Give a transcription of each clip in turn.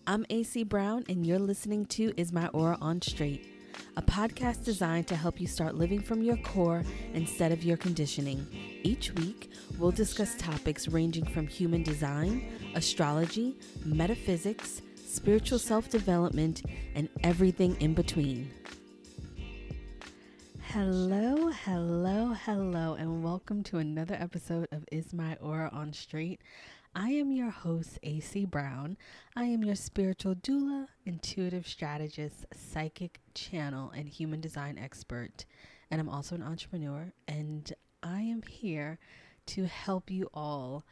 I'm AC Brown, and you're listening to Is My Aura on Straight, a podcast designed to help you start living from your core instead of your conditioning. Each week, we'll discuss topics ranging from human design, astrology, metaphysics, spiritual self-development, and everything in between. Hello, and welcome to another episode of Is My Aura on Straight. I am your host, AC Brown. I am your spiritual doula, intuitive strategist, psychic channel, and human design expert. And I'm also an entrepreneur, and I am here to help you all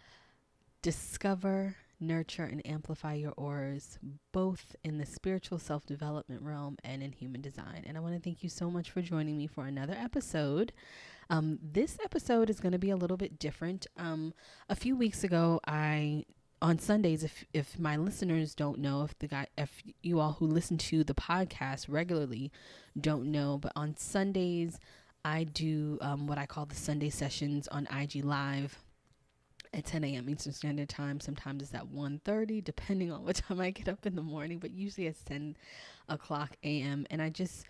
discover, nurture, and amplify your auras, both in the spiritual self-development realm and in human design. And I want to thank you so much for joining me for another episode. This episode is going to be a little bit different. A few weeks ago, on Sundays, if my listeners don't know, if you all who listen to the podcast regularly don't know, but on Sundays, I do what I call the Sunday sessions on IG Live at 10 a.m. Eastern Standard Time. Sometimes it's at 1:30, depending on what time I get up in the morning, but usually it's 10 o'clock a.m. And I just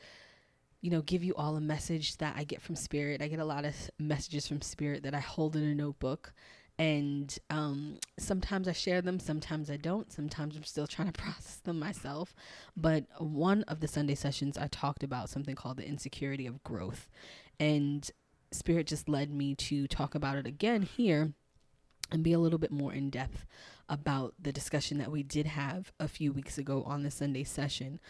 give you all a message that I get from Spirit. I get a lot of messages from Spirit that I hold in a notebook. And sometimes I share them, sometimes I don't. Sometimes I'm still trying to process them myself. But one of the Sunday sessions, I talked about something called the Insecurity of Growth. And Spirit just led me to talk about it again here and be a little bit more in depth about the discussion that we did have a few weeks ago on the Sunday session.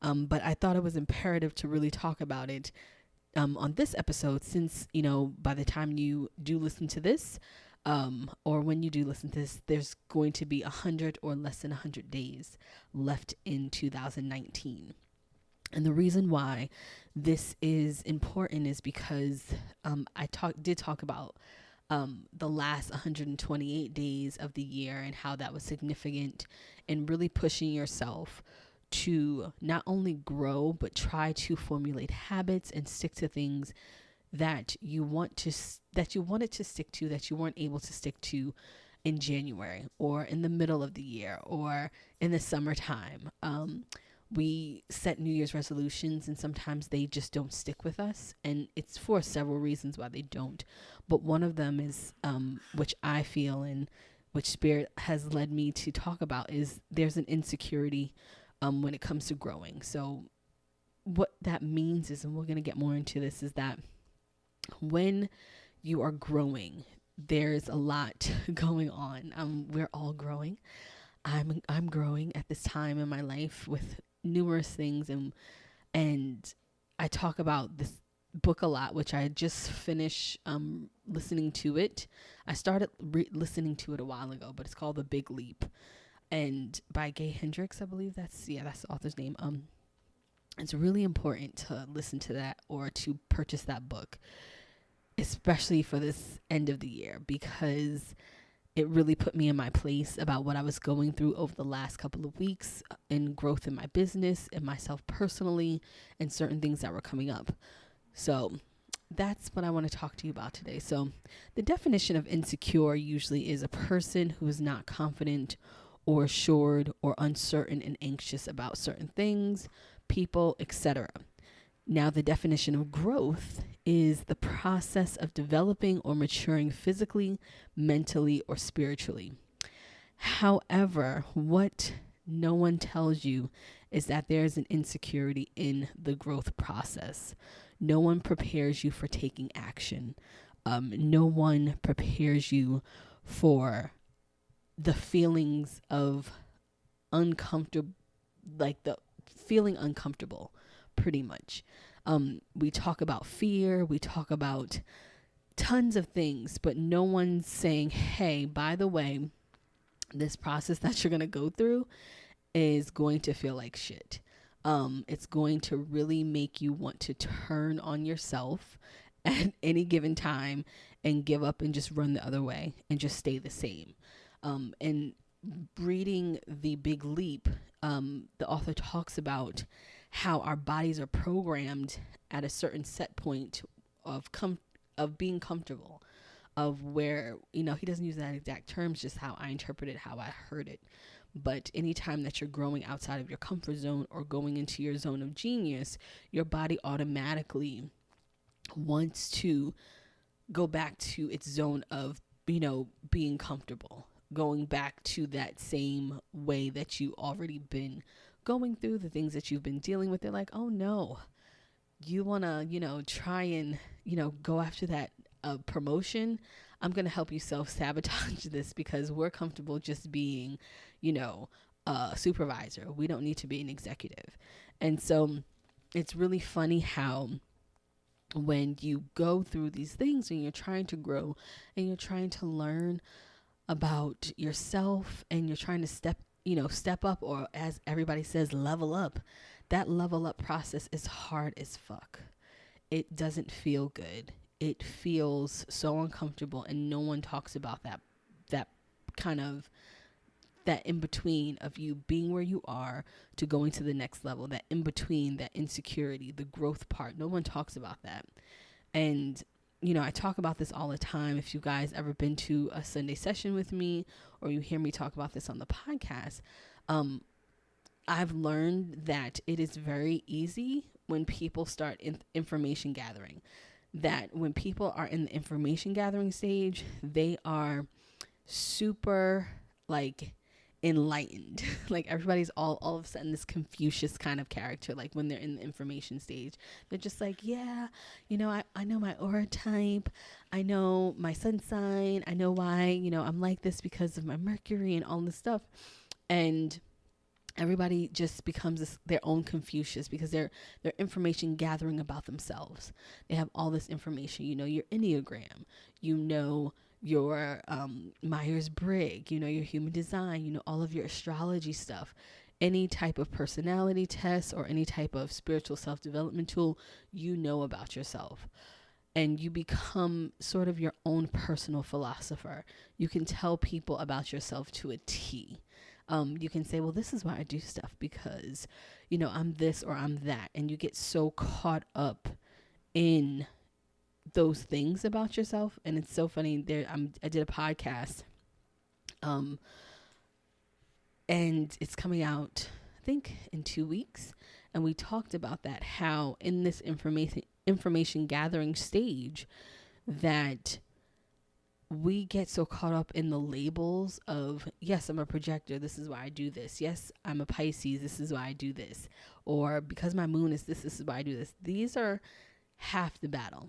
But I thought it was imperative to really talk about it on this episode, since, by the time you do listen to this, or when you do listen to this, there's going to be 100 or less than 100 days left in 2019. And the reason why this is important is because I did talk about the last 128 days of the year and how that was significant in really pushing yourself to not only grow, but try to formulate habits and stick to things that you wanted to stick to, that you weren't able to stick to in January or in the middle of the year or in the summertime. We set New Year's resolutions, and sometimes they just don't stick with us, and it's for several reasons why they don't. But one of them is, which I feel and which Spirit has led me to talk about, is there's an insecurity when it comes to growing. So what that means is, and we're going to get more into this, is that when you are growing, there's a lot going on. We're all growing. I'm growing at this time in my life with numerous things, and I talk about this book a lot, which I just finished listening to it. I started listening to it a while ago, but it's called The Big Leap, and by Gay Hendricks, I believe that's the author's name. It's really important to listen to that or to purchase that book, especially for this end of the year, because it really put me in my place about what I was going through over the last couple of weeks in growth in my business and myself personally, and certain things that were coming up. So that's what I want to talk to you about today. So the definition of insecure usually is a person who is not confident or assured or uncertain and anxious about certain things, people, etc. Now, the definition of growth is the process of developing or maturing physically, mentally, or spiritually. However, what no one tells you is that there's an insecurity in the growth process. No one prepares you for taking action. No one prepares you for the feelings of uncomfortable, like the feeling uncomfortable, pretty much. We talk about fear, we talk about tons of things, but no one's saying, hey, by the way, this process that you're going to go through is going to feel like shit. It's going to really make you want to turn on yourself at any given time and give up and just run the other way and just stay the same. And reading The Big Leap, the author talks about how our bodies are programmed at a certain set point of being comfortable, of where, he doesn't use that exact terms, just how I interpret it, how I heard it. But anytime that you're growing outside of your comfort zone or going into your zone of genius, your body automatically wants to go back to its zone of, being comfortable, going back to that same way that you already been going through the things that you've been dealing with. They're like, oh no, you want to, try and, go after that promotion. I'm going to help you self-sabotage this because we're comfortable just being, a supervisor. We don't need to be an executive. And so it's really funny how when you go through these things and you're trying to grow and you're trying to learn about yourself and you're trying to step up, or as everybody says, level up, that level up process is hard as fuck. It doesn't feel good. It feels so uncomfortable, and no one talks about that kind of, that in between of you being where you are to going to the next level, that in between, that insecurity, the growth part. No one talks about that. And, I talk about this all the time. If you guys ever been to a Sunday session with me, or you hear me talk about this on the podcast, I've learned that it is very easy when people start information gathering, that when people are in the information gathering stage, they are super like enlightened. Like everybody's all of a sudden this Confucius kind of character. Like when they're in the information stage, they're just like, yeah, I know my aura type. I know my sun sign. I know why, I'm like this because of my Mercury and all this stuff. And everybody just becomes their own Confucius because they're information gathering about themselves. They have all this information, your Enneagram, your Myers-Briggs, your human design, all of your astrology stuff, any type of personality test or any type of spiritual self-development tool, about yourself. And you become sort of your own personal philosopher. You can tell people about yourself to a T. You can say, well, this is why I do stuff because, I'm this or I'm that. And you get so caught up in those things about yourself. And it's so funny. I did a podcast, and it's coming out, I think, in 2 weeks. And we talked about that, how in this information gathering stage that we get so caught up in the labels of, yes, I'm a projector, this is why I do this. Yes, I'm a Pisces, this is why I do this. Or because my moon is this is why I do this. These are half the battle.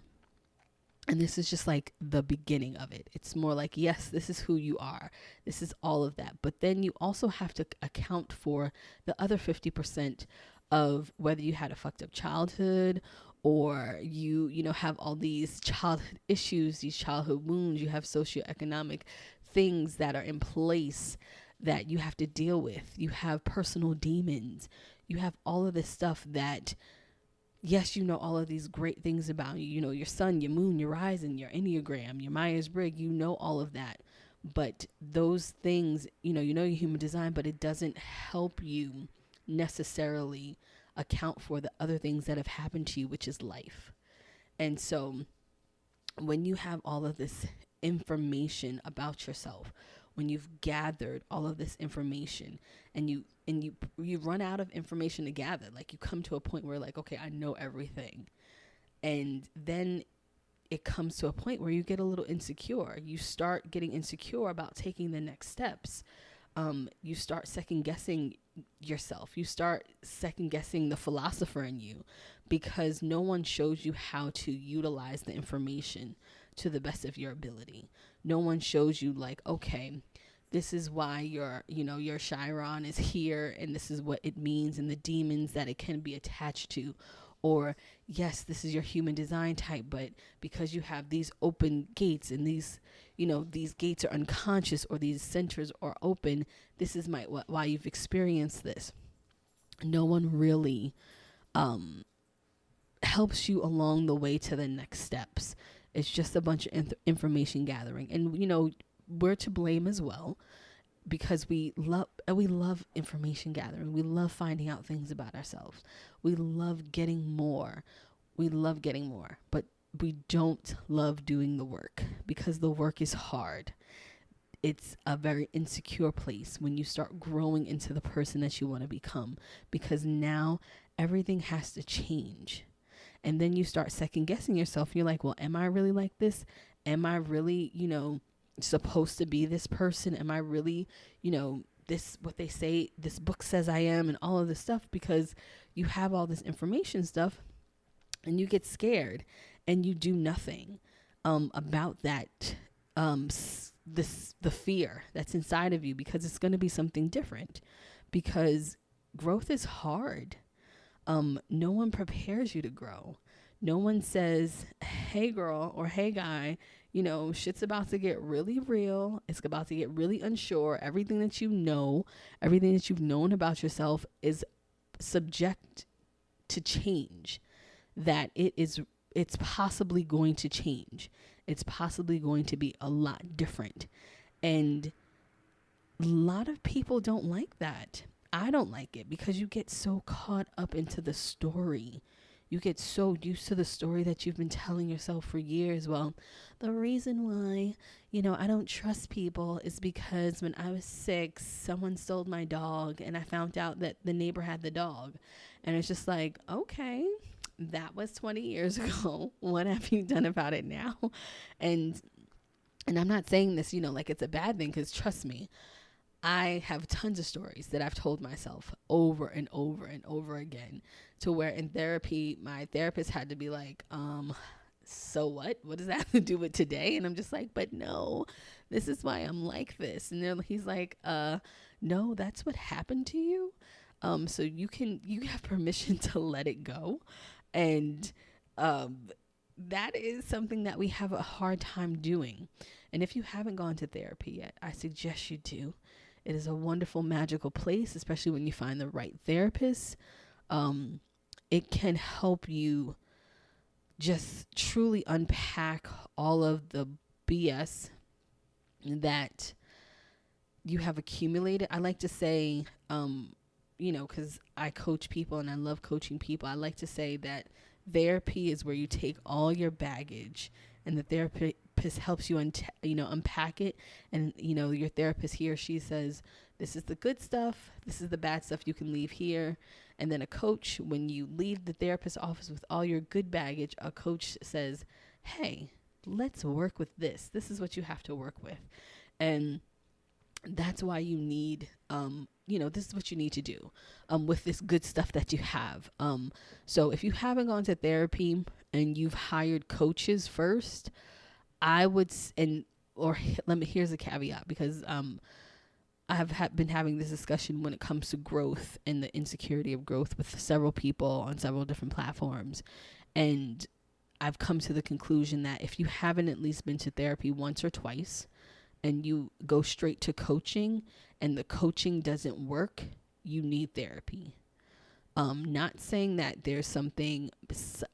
And this is just like the beginning of it. It's more like, yes, this is who you are. This is all of that. But then you also have to account for the other 50% of whether you had a fucked up childhood, or you have all these childhood issues, these childhood wounds. You have socioeconomic things that are in place that you have to deal with. You have personal demons. You have all of this stuff that, yes, all of these great things about you, your sun, your moon, your rising, your Enneagram, your Myers-Briggs, all of that. But those things, your human design, but it doesn't help you necessarily account for the other things that have happened to you, which is life. And so when you have all of this information about yourself, when you've gathered all of this information and you run out of information to gather, like you come to a point where like, okay, I know everything. And then it comes to a point where you get a little insecure. You start getting insecure about taking the next steps. You start second guessing yourself. You start second guessing the philosopher in you because no one shows you how to utilize the information to the best of your ability. No one shows you like, okay, this is why your Chiron is here and this is what it means and the demons that it can be attached to. Or yes, this is your human design type, but because you have these open gates and these gates are unconscious or these centers are open, this is why you've experienced this. No one really helps you along the way to the next steps. It's just a bunch of information gathering. And, we're to blame as well because we love information gathering. We love finding out things about ourselves. We love getting more. But we don't love doing the work because the work is hard. It's a very insecure place when you start growing into the person that you want to become, because now everything has to change. And then you start second guessing yourself. You're like, well, am I really like this? Am I really, supposed to be this person? Am I really, this, what they say, this book says I am, and all of this stuff, because you have all this information stuff and you get scared and you do nothing about that, the fear that's inside of you, because it's going to be something different, because growth is hard. No one prepares you to grow. No one says, hey girl or hey guy, shit's about to get really real. It's about to get really unsure. Everything that you know, everything that you've known about yourself is subject to change. That it's possibly going to change. It's possibly going to be a lot different. And a lot of people don't like that. I don't like it, because you get so caught up into the story. You get so used to the story that you've been telling yourself for years. Well, the reason why, I don't trust people is because when I was 6, someone stole my dog and I found out that the neighbor had the dog. And it's just like, okay, that was 20 years ago. What have you done about it now? And I'm not saying this, like it's a bad thing, because trust me, I have tons of stories that I've told myself over and over and over again, to where in therapy, my therapist had to be like, so what? What does that have to do with today? And I'm just like, but no, this is why I'm like this. And he's like, no, that's what happened to you. So you have permission to let it go. And, that is something that we have a hard time doing. And if you haven't gone to therapy yet, I suggest you do. It is a wonderful, magical place, especially when you find the right therapist. It can help you just truly unpack all of the BS that you have accumulated. I like to say, because I coach people and I love coaching people, I like to say that therapy is where you take all your baggage, and the therapist helps you unpack it. And your therapist, he or she, says, this is the good stuff, this is the bad stuff, you can leave here. And then a coach, when you leave the therapist's office with all your good baggage, a coach says, hey, let's work with this is what you have to work with. And that's why you need, this is what you need to do with this good stuff that you have. So if you haven't gone to therapy and you've hired coaches first, I would, here's a caveat, because I have been having this discussion when it comes to growth and the insecurity of growth with several people on several different platforms. And I've come to the conclusion that if you haven't at least been to therapy once or twice, and you go straight to coaching and the coaching doesn't work, you need therapy. Not saying that there's something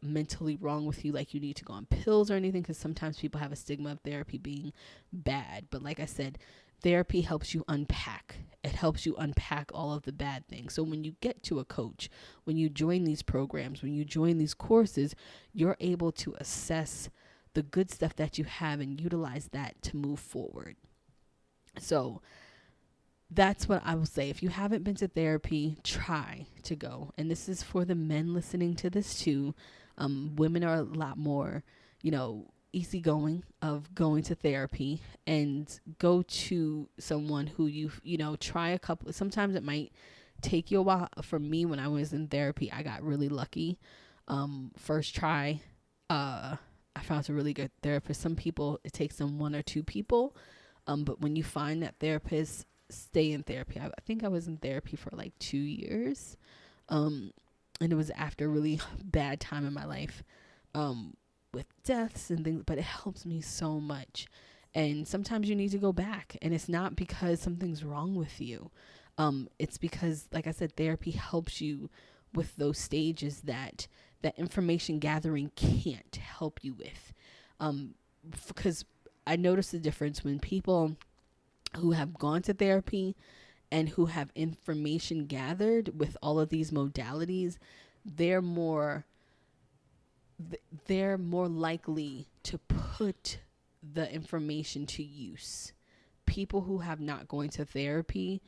mentally wrong with you, like you need to go on pills or anything, because sometimes people have a stigma of therapy being bad. But like I said, therapy helps you unpack. It helps you unpack all of the bad things. So when you get to a coach, when you join these programs, when you join these courses, you're able to assess the good stuff that you have and utilize that to move forward. So that's what I will say. If you haven't been to therapy, try to go. And this is for the men listening to this too. Women are a lot more, easygoing of going to therapy, and go to someone who try a couple. Sometimes it might take you a while. For me, when I was in therapy, I got really lucky. First try, I found a really good therapist. Some people, it takes them 1 or 2 people. But when you find that therapist, stay in therapy. I think I was in therapy for like 2 years. And it was after a really bad time in my life, with deaths and things, but it helps me so much. And sometimes you need to go back, and it's not because something's wrong with you. It's because, like I said, therapy helps you with those stages that information gathering can't help you with. Because I noticed the difference when people who have gone to therapy and who have information gathered with all of these modalities, they're more they're more likely to put the information to use. People who have not gone to therapy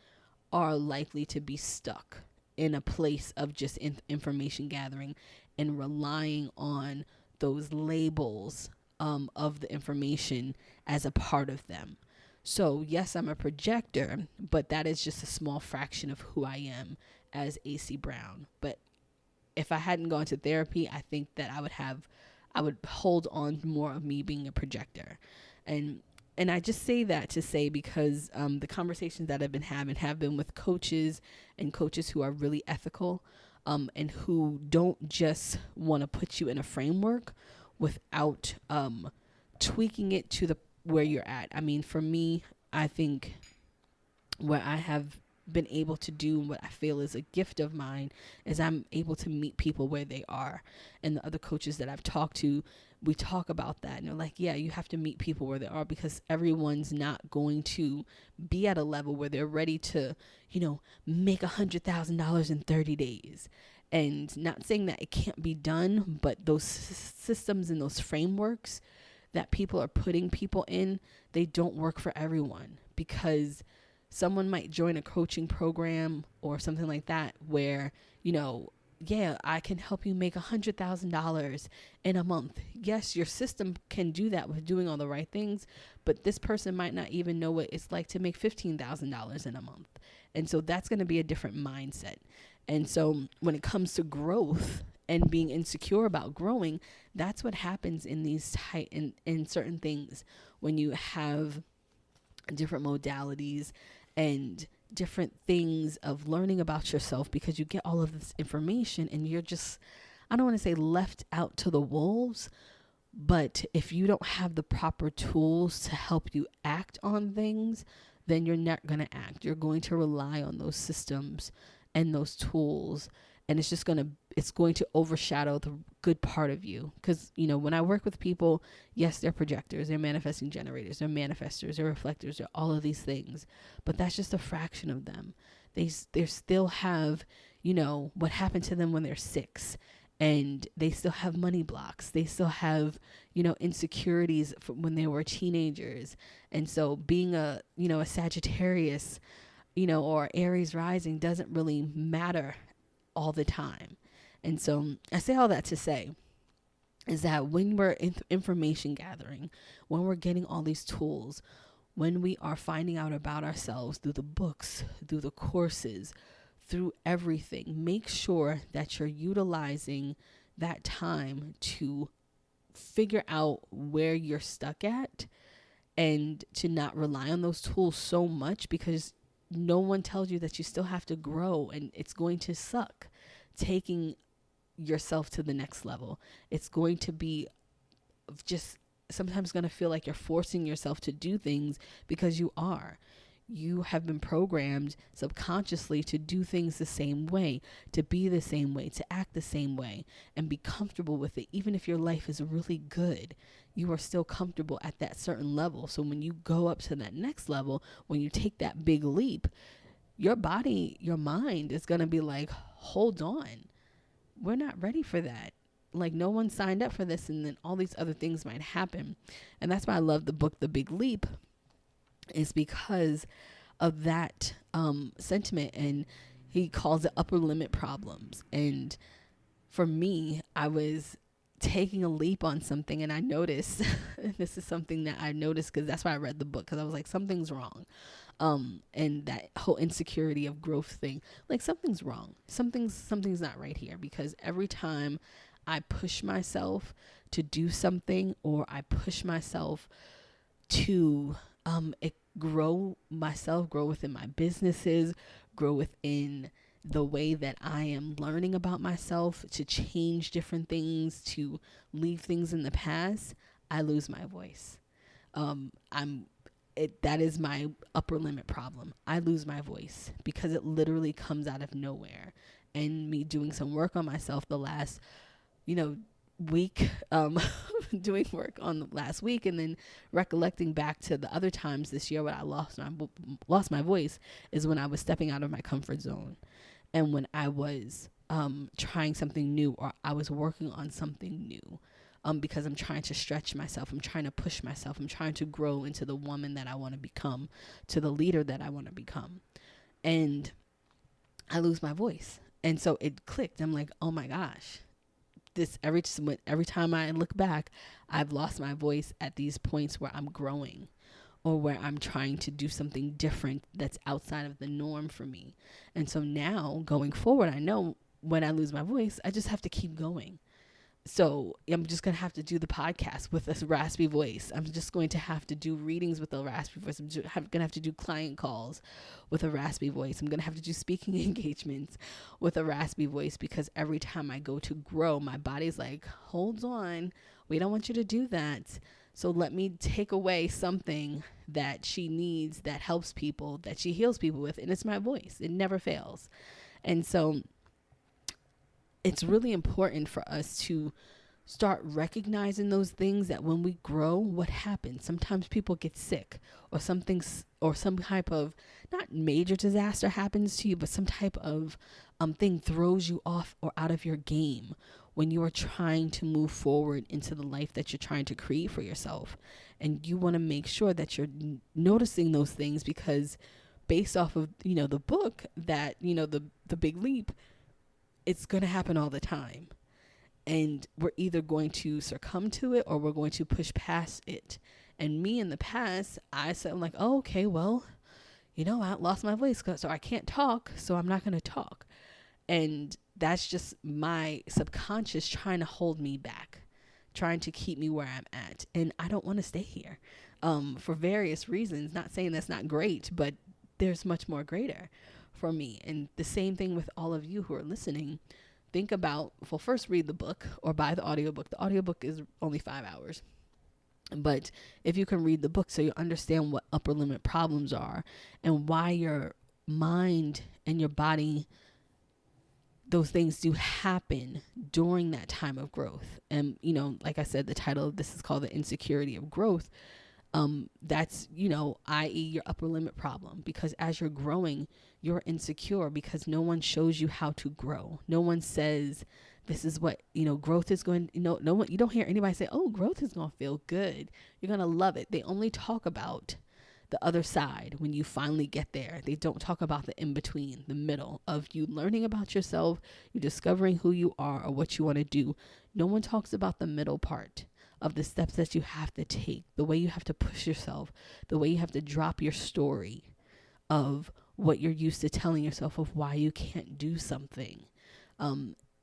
are likely to be stuck in a place of just information gathering and relying on those labels of the information as a part of them. So, yes, I'm a projector, but that is just a small fraction of who I am as AC Brown. But if I hadn't gone to therapy, I think that I would hold on more of me being a projector. And I just say that to say because the conversations that I've been having have been with coaches and coaches who are really ethical and who don't just want to put you in a framework without tweaking it to the where you're at. I mean, for me, I think what I have been able to do, what I feel is a gift of mine, is I'm able to meet people where they are. And the other coaches that I've talked to, we talk about that. And they're like, yeah, you have to meet people where they are because everyone's not going to be at a level where they're ready to, make $100,000 in 30 days. And not saying that it can't be done, but those systems and those frameworks that people are putting people in, they don't work for everyone because someone might join a coaching program or something like that where, yeah, I can help you make $100,000 in a month. Yes, your system can do that with doing all the right things, but this person might not even know what it's like to make $15,000 in a month. And so that's going to be a different mindset. And so when it comes to growth and being insecure about growing, that's what happens in these in certain things when you have different modalities and different things of learning about yourself, because you get all of this information and you're just, I don't want to say left out to the wolves, but if you don't have the proper tools to help you act on things, then you're not going to act. You're going to rely on those systems and those tools, and it's going to overshadow the good part of you. Because, when I work with people, yes, they're projectors, they're manifesting generators, they're manifestors, they're reflectors, they're all of these things, but that's just a fraction of them. They still have, what happened to them when they're 6, and they still have money blocks. They still have, insecurities from when they were teenagers. And so being a Sagittarius, or Aries rising doesn't really matter all the time. And so I say all that to say is that when we're information gathering, when we're getting all these tools, when we are finding out about ourselves through the books, through the courses, through everything, make sure that you're utilizing that time to figure out where you're stuck at and to not rely on those tools so much, because no one tells you that you still have to grow, and it's going to suck taking yourself to the next level. It's going to be just sometimes going to feel like you're forcing yourself to do things because you are. You have been programmed subconsciously to do things the same way, to be the same way, to act the same way, and be comfortable with it. Even if your life is really good, you are still comfortable at that certain level. So when you go up to that next level, when you take that big leap, your body, your mind is going to be like, hold on, we're not ready for that. Like, no one signed up for this, and then all these other things might happen. And that's why I love the book, The Big Leap, is because of that sentiment. And he calls it upper limit problems. And for me, I was taking a leap on something, and I noticed, this is something that I noticed because that's why I read the book, because I was like, something's wrong. And that whole insecurity of growth thing, like something's wrong. Something's not right here, because every time I push myself to do something, or I push myself to grow within my businesses, grow within the way that I am learning about myself, to change different things, to leave things in the past, I lose my voice. That is my upper limit problem. I lose my voice because it literally comes out of nowhere. And me doing some work on myself the last, week, doing work on the last week, and then recollecting back to the other times this year when I lost my voice, is when I was stepping out of my comfort zone, and when I was trying something new, or I was working on something new. because I'm trying to stretch myself. I'm trying to push myself. I'm trying to grow into the woman that I want to become, to the leader that I want to become. And I lose my voice. And so it clicked. I'm like, oh my gosh, this every time I look back, I've lost my voice at these points where I'm growing or where I'm trying to do something different that's outside of the norm for me. And so now going forward, I know when I lose my voice, I just have to keep going. So I'm just going to have to do the podcast with a raspy voice. I'm just going to have to do readings with a raspy voice. I'm going to have to do client calls with a raspy voice. I'm going to have to do speaking engagements with a raspy voice, because every time I go to grow, my body's like, hold on, we don't want you to do that. So let me take away something that she needs, that helps people, that she heals people with. And it's my voice. It never fails. And so it's really important for us to start recognizing those things, that when we grow, what happens? Sometimes people get sick, or some type of, not major disaster happens to you, but some type of thing throws you off or out of your game when you are trying to move forward into the life that you're trying to create for yourself. And you want to make sure that you're noticing those things, because based off of, the book that, the Big Leap, it's going to happen all the time. And we're either going to succumb to it or we're going to push past it. And me in the past, I said, I'm like, oh, okay, well, I lost my voice, so I can't talk, so I'm not going to talk. And that's just my subconscious trying to hold me back, trying to keep me where I'm at. And I don't want to stay here for various reasons. Not saying that's not great, but there's much more greater for me. And the same thing with all of you who are listening. Think about, well, first read the book or buy the audiobook. The audiobook is only 5 hours. But if you can read the book, so you understand what upper limit problems are and why your mind and your body, those things do happen during that time of growth. And, like I said, the title of this is called The Insecurity of Growth. That's, i.e. your upper limit problem, because as you're growing, you're insecure because no one shows you how to grow. No one says, this is what, growth is going, no one, you don't hear anybody say, oh, growth is going to feel good. You're going to love it. They only talk about the other side when you finally get there. They don't talk about the in-between, the middle of you learning about yourself, you discovering who you are or what you want to do. No one talks about the middle part of the steps that you have to take, the way you have to push yourself, the way you have to drop your story of what you're used to telling yourself of why you can't do something.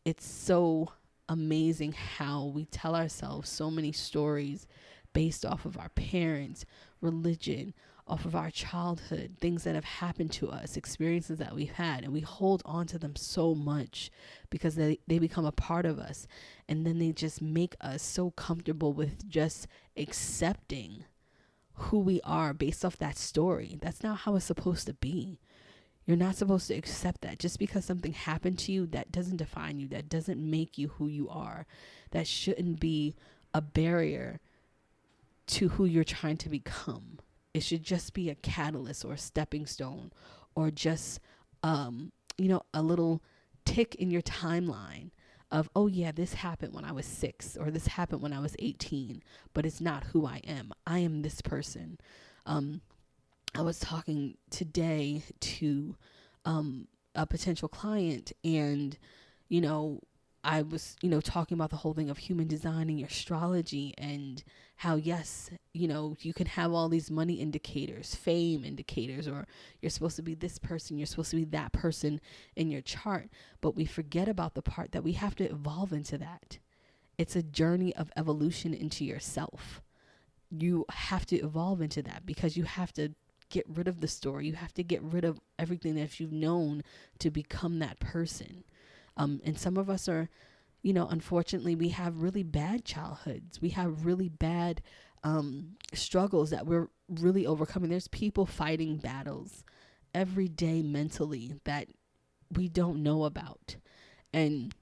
It's so amazing how we tell ourselves so many stories based off of our parents, religion, off of our childhood, things that have happened to us, experiences that we've had, and we hold on to them so much because they become a part of us. And then they just make us so comfortable with just accepting who we are based off that story. That's not how it's supposed to be. You're not supposed to accept that. Just because something happened to you, that doesn't define you. That doesn't make you who you are. That shouldn't be a barrier to who you're trying to become. It should just be a catalyst or a stepping stone, or just, a little tick in your timeline of, oh yeah, this happened when I was 6, or this happened when I was 18, but it's not who I am. I am this person. I was talking today to a potential client, and, I was, talking about the whole thing of human design and your astrology, and how, yes, you can have all these money indicators, fame indicators, or you're supposed to be this person, you're supposed to be that person in your chart. But we forget about the part that we have to evolve into that. It's a journey of evolution into yourself. You have to evolve into that, because you have to get rid of the story. You have to get rid of everything that you've known to become that person. And some of us are, unfortunately, we have really bad childhoods. We have really bad struggles that we're really overcoming. There's people fighting battles every day mentally that we don't know about. And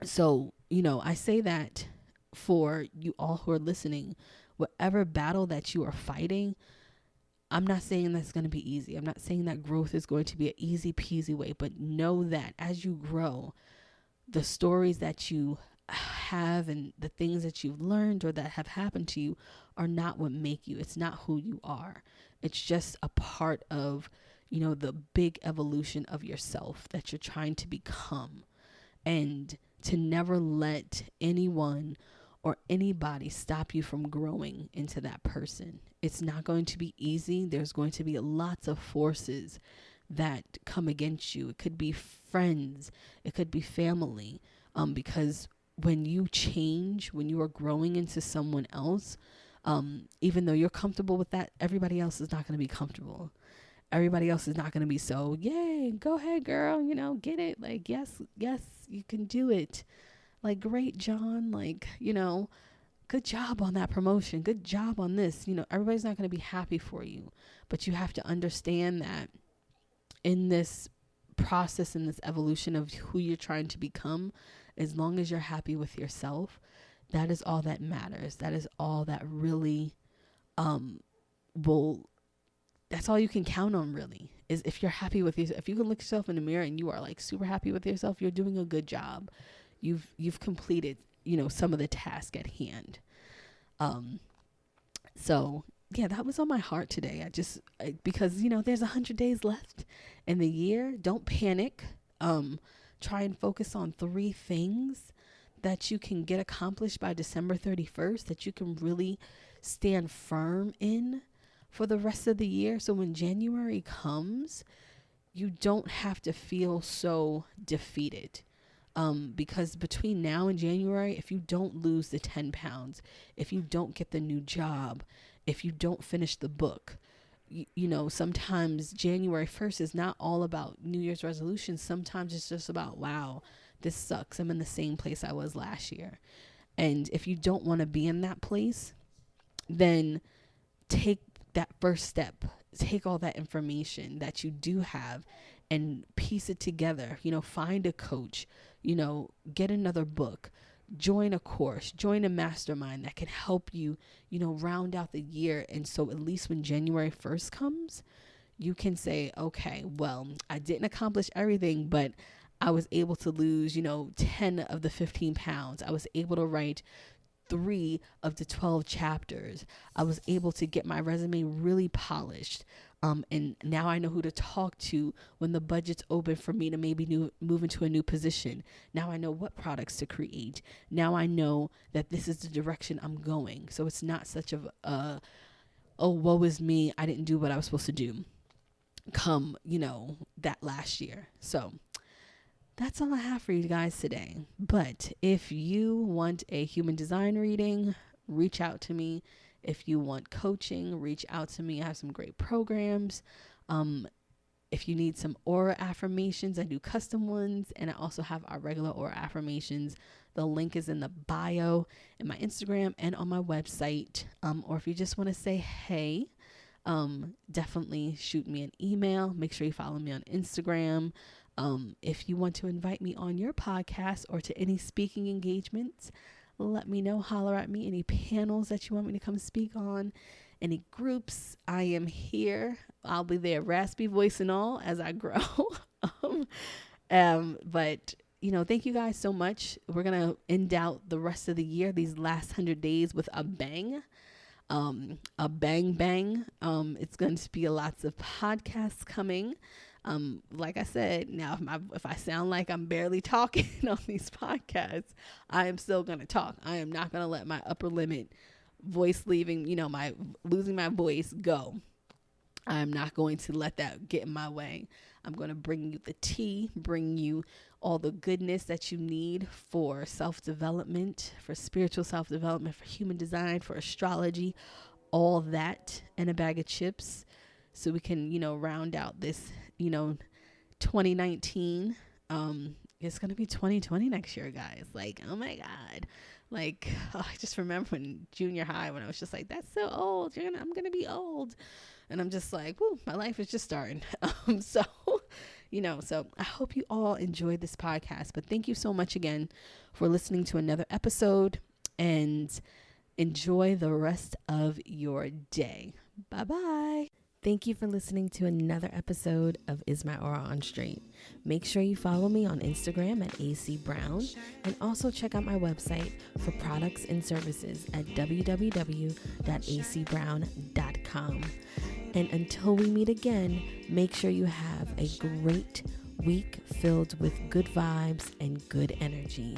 so, I say that for you all who are listening, whatever battle that you are fighting, I'm not saying that's going to be easy. I'm not saying that growth is going to be an easy peasy way, but know that as you grow, the stories that you have and the things that you've learned or that have happened to you are not what make you. It's not who you are. It's just a part of, the big evolution of yourself that you're trying to become. And to never let anyone or anybody stop you from growing into that person. It's not going to be easy. There's going to be lots of forces that come against you. It could be friends, it could be family, because when you change, when you are growing into someone else, even though you're comfortable with that, everybody else is not going to be comfortable. Everybody else is not going to be so, yay, go ahead, girl, get it. Like, yes, you can do it. Like, great, John. Like, good job on that promotion. Good job on this. Everybody's not going to be happy for you, but you have to understand that in this process, in this evolution of who you're trying to become, as long as you're happy with yourself, that is all that matters. That is all that really that's all you can count on, really, is if you're happy with yourself. If you can look yourself in the mirror and you are like super happy with yourself, you're doing a good job. You've completed, some of the task at hand. So yeah, that was on my heart today. Because, there's 100 days left in the year. Don't panic. Try and focus on 3 things that you can get accomplished by December 31st, that you can really stand firm in for the rest of the year. So when January comes, you don't have to feel so defeated. Because between now and January, if you don't lose the 10 pounds, if you don't get the new job, if you don't finish the book, sometimes January 1st is not all about New Year's resolutions. Sometimes it's just about, wow, this sucks. I'm in the same place I was last year. And if you don't want to be in that place, then take that first step. Take all that information that you do have and piece it together. Find a coach, get another book, join a course, join a mastermind that can help you, round out the year. And so at least when January 1st comes, you can say, okay, well, I didn't accomplish everything, but I was able to lose, 10 of the 15 pounds. I was able to write 3 of the 12 chapters. I was able to get my resume really polished. And now I know who to talk to when the budget's open for me to maybe move into a new position. Now I know what products to create. Now I know that this is the direction I'm going. So it's not such of oh, woe is me, I didn't do what I was supposed to do come, that last year. So that's all I have for you guys today. But if you want a human design reading, reach out to me. If you want coaching, reach out to me. I have some great programs. If you need some aura affirmations, I do custom ones. And I also have our regular aura affirmations. The link is in the bio in my Instagram and on my website. Or if you just want to say, hey, definitely shoot me an email. Make sure you follow me on Instagram. If you want to invite me on your podcast or to any speaking engagements, let me know. Holler at me. Any panels that you want me to come speak on, any groups, I am here. I'll be there, raspy voice and all, as I grow. But thank you guys so much. We're gonna end out the rest of the year, these last 100 days, with a bang. A bang bang. It's going to be lots of podcasts coming. Like I said, now if I sound like I'm barely talking on these podcasts, I am still going to talk. I am not going to let my upper limit voice leaving, my losing my voice go. I'm not going to let that get in my way. I'm going to bring you the tea, bring you all the goodness that you need for self-development, for spiritual self-development, for human design, for astrology, all that in a bag of chips, so we can, round out this, 2019. It's going to be 2020 next year, guys. Like, oh my God. Like, I just remember in junior high when I was just like, that's so old. I'm going to be old. And I'm just like, whoo, my life is just starting. So I hope you all enjoyed this podcast. But thank you so much again for listening to another episode, and enjoy the rest of your day. Bye-bye. Thank you for listening to another episode of Is My Aura on Straight. Make sure you follow me on Instagram at AC Brown, and also check out my website for products and services at www.acbrown.com. And until we meet again, make sure you have a great week filled with good vibes and good energy.